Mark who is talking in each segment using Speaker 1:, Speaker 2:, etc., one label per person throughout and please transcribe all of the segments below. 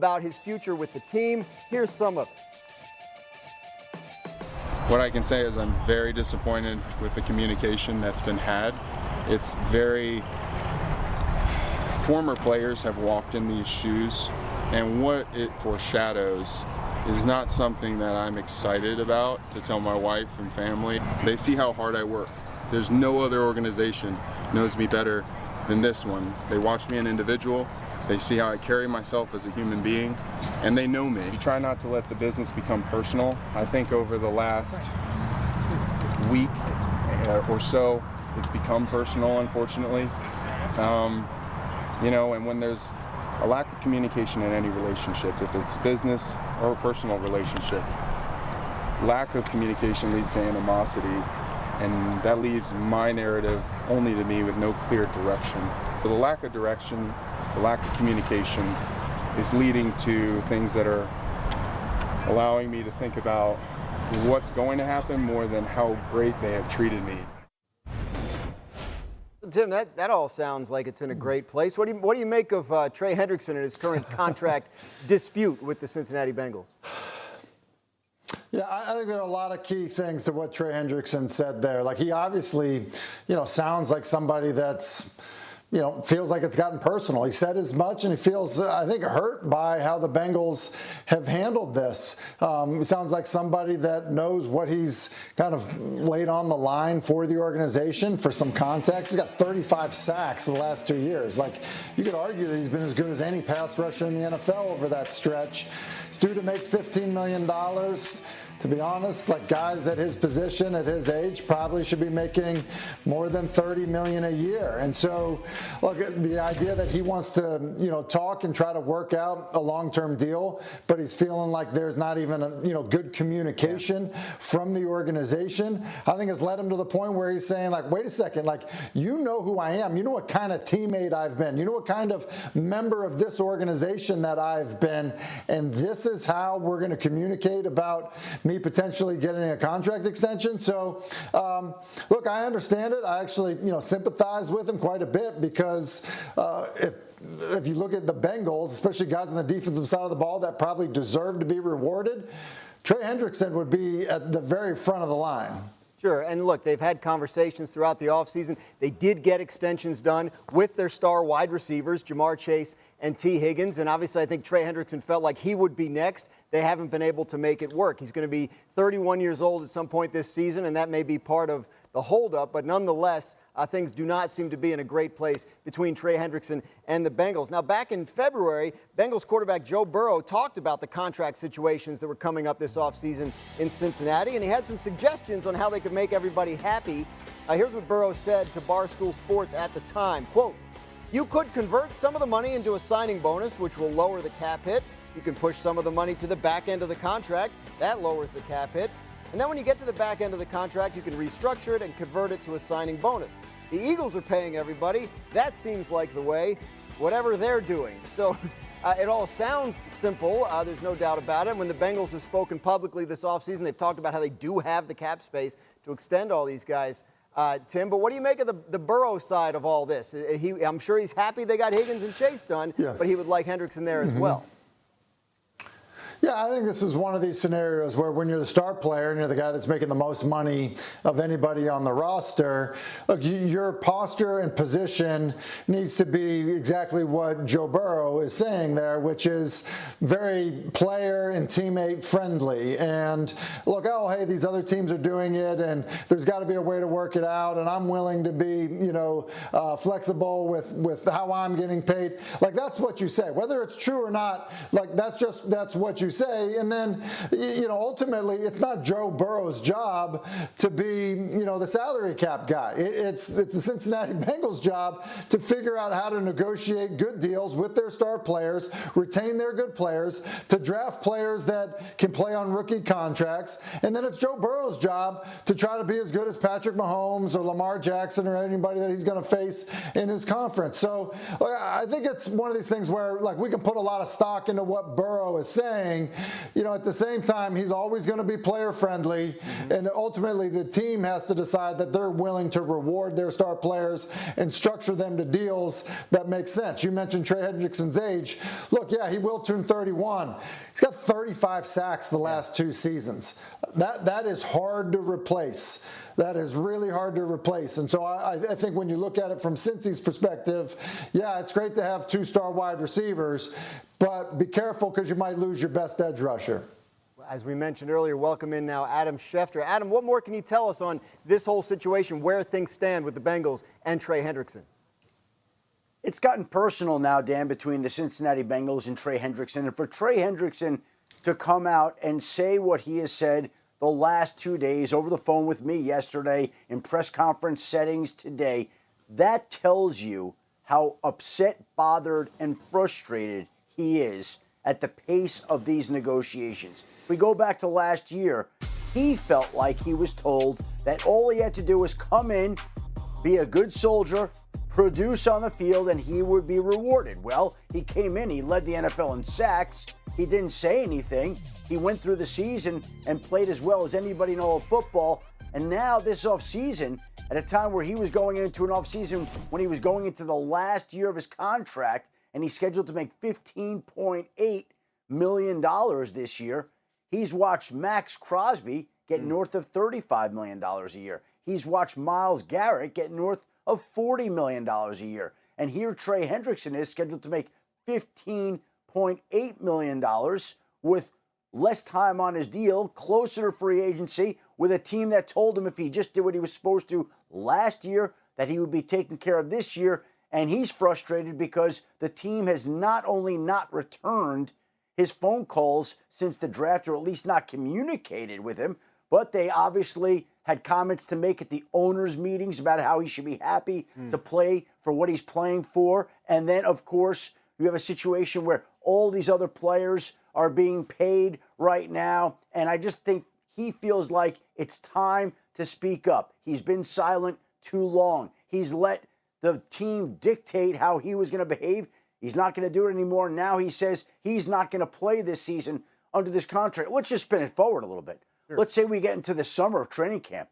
Speaker 1: about his future with the team. Here's some of it.
Speaker 2: What I can say is I'm very disappointed with the communication that's been had. It's very, former players have walked in these shoes, and what it foreshadows is not something that I'm excited about to tell my wife and family. They see how hard I work. There's no other organization knows me better than this one. They watch me an individual, they see how I carry myself as a human being, and they know me. You try not to let the business become personal. I think over the last week or so, it's become personal, unfortunately. You know, and when there's a lack of communication in any relationship, if it's business or a personal relationship, lack of communication leads to animosity, and that leaves my narrative only to me with no clear direction. But the lack of direction, the lack of communication is leading to things that are allowing me to think about what's going to happen more than how great they have treated me.
Speaker 1: Tim, that all sounds like it's in a great place. What do you make of Trey Hendrickson and his current contract dispute with the Cincinnati Bengals?
Speaker 3: Yeah, I think there are a lot of key things to what Trey Hendrickson said there. Like, he obviously, sounds like somebody that's, feels like it's gotten personal. He said as much, and he feels, I think, hurt by how the Bengals have handled this. He sounds like somebody that knows what he's kind of laid on the line for the organization. For some context, he's got 35 sacks in the last 2 years. Like, you could argue that he's been as good as any pass rusher in the NFL over that stretch. He's due to make $15 million. To be honest, like, guys at his position, at his age, probably should be making more than $30 million a year. And so, look, the idea that he wants to, talk and try to work out a long-term deal, but he's feeling like there's not even a, good communication from the organization, I think has led him to the point where he's saying, like, wait a second, like, you know who I am. You know what kind of teammate I've been. You know what kind of member of this organization that I've been. And this is how we're going to communicate about me potentially getting a contract extension. So, look, I understand it. I actually, sympathize with him quite a bit, because if you look at the Bengals, especially guys on the defensive side of the ball that probably deserve to be rewarded, Trey Hendrickson would be at the very front of the line.
Speaker 1: Sure, and look, they've had conversations throughout the offseason. They did get extensions done with their star wide receivers, Jamar Chase and T. Higgins, and obviously I think Trey Hendrickson felt like he would be next. They haven't been able to make it work. He's going to be 31 years old at some point this season, and that may be part of the holdup, but nonetheless, things do not seem to be in a great place between Trey Hendrickson and the Bengals. Now, back in February, Bengals quarterback Joe Burrow talked about the contract situations that were coming up this offseason in Cincinnati, and he had some suggestions on how they could make everybody happy. Here's what Burrow said to Barstool Sports at the time. Quote, "You could convert some of the money into a signing bonus, which will lower the cap hit. You can push some of the money to the back end of the contract. That lowers the cap hit. And then when you get to the back end of the contract, you can restructure it and convert it to a signing bonus. The Eagles are paying everybody. That seems like the way, whatever they're doing." So it all sounds simple. There's no doubt about it. When the Bengals have spoken publicly this offseason, they've talked about how they do have the cap space to extend all these guys. Tim, but what do you make of the Burrow side of all this? I'm sure he's happy they got Higgins and Chase done, but he would like Hendrickson there as well.
Speaker 3: Yeah, I think this is one of these scenarios where when you're the star player and you're the guy that's making the most money of anybody on the roster, look, your posture and position needs to be exactly what Joe Burrow is saying there, which is very player and teammate friendly. And look, oh, hey, these other teams are doing it, and there's got to be a way to work it out, and I'm willing to be, flexible with how I'm getting paid. Like, that's what you say. Whether it's true or not, like, that's what you say. And then, ultimately, it's not Joe Burrow's job to be, the salary cap guy. It's the Cincinnati Bengals' job to figure out how to negotiate good deals with their star players, retain their good players, to draft players that can play on rookie contracts. And then it's Joe Burrow's job to try to be as good as Patrick Mahomes or Lamar Jackson or anybody that he's going to face in his conference. So I think it's one of these things where, like, we can put a lot of stock into what Burrow is saying, saying, at the same time, he's always going to be player friendly. And ultimately, the team has to decide that they're willing to reward their star players and structure them to deals that make sense. You mentioned Trey Hendrickson's age. Look, yeah, he will turn 31. He's got 35 sacks the last 2 seasons. That is hard to replace. That is really hard to replace. And so I think when you look at it from Cincy's perspective, yeah, it's great to have 2-star wide receivers, but be careful because you might lose your best edge rusher.
Speaker 1: As we mentioned earlier, welcome in now Adam Schefter. Adam, what more can you tell us on this whole situation, where things stand with the Bengals and Trey Hendrickson?
Speaker 4: It's gotten personal now, Dan, between the Cincinnati Bengals and Trey Hendrickson. And for Trey Hendrickson to come out and say what he has said the last 2 days over the phone with me yesterday, in press conference settings today, that tells you how upset, bothered, and frustrated he is at the pace of these negotiations. If we go back to last year, he felt like he was told that all he had to do was come in, be a good soldier, produce on the field, and he would be rewarded. Well, he came in, he led the NFL in sacks, he didn't say anything, he went through the season and played as well as anybody in all of football, and now this offseason, at a time where he was going into an offseason when he was going into the last year of his contract, and he's scheduled to make $15.8 million this year, he's watched Max Crosby get north of $35 million a year. He's watched Myles Garrett get north of $40 million a year. And here Trey Hendrickson is scheduled to make $15.8 million with less time on his deal, closer to free agency, with a team that told him if he just did what he was supposed to last year, that he would be taken care of this year. And he's frustrated because the team has not only not returned his phone calls since the draft, or at least not communicated with him, but they obviously had comments to make at the owners' meetings about how he should be happy to play for what he's playing for. And then, of course, you have a situation where all these other players are being paid right now. And I just think he feels like it's time to speak up. He's been silent too long. He's let the team dictate how he was going to behave. He's not going to do it anymore. Now he says he's not going to play this season under this contract. Let's just spin it forward a little bit. Sure. Let's say we get into the summer of training camp.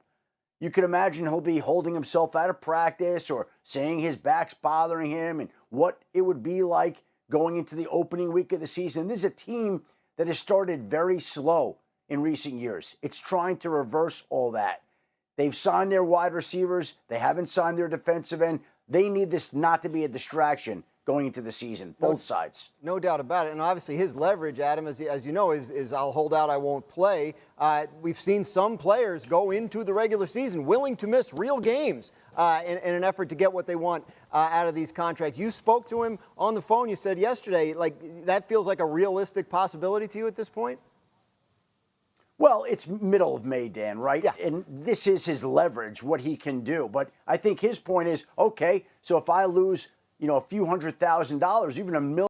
Speaker 4: You can imagine he'll be holding himself out of practice or saying his back's bothering him and what it would be like going into the opening week of the season. This is a team that has started very slow in recent years. It's trying to reverse all that. They've signed their wide receivers. They haven't signed their defensive end. They need this not to be a distraction going into the season, both sides.
Speaker 1: No doubt about it. And obviously his leverage, Adam, as you know, is I'll hold out, I won't play. We've seen some players go into the regular season willing to miss real games in an effort to get what they want out of these contracts. You spoke to him on the phone. You said yesterday, like, that feels like a realistic possibility to you at this point?
Speaker 4: Well, it's middle of May, Dan, right?
Speaker 1: Yeah.
Speaker 4: And this is his leverage, what he can do. But I think his point is, okay, so if I lose, a few $100,000, even $1 million,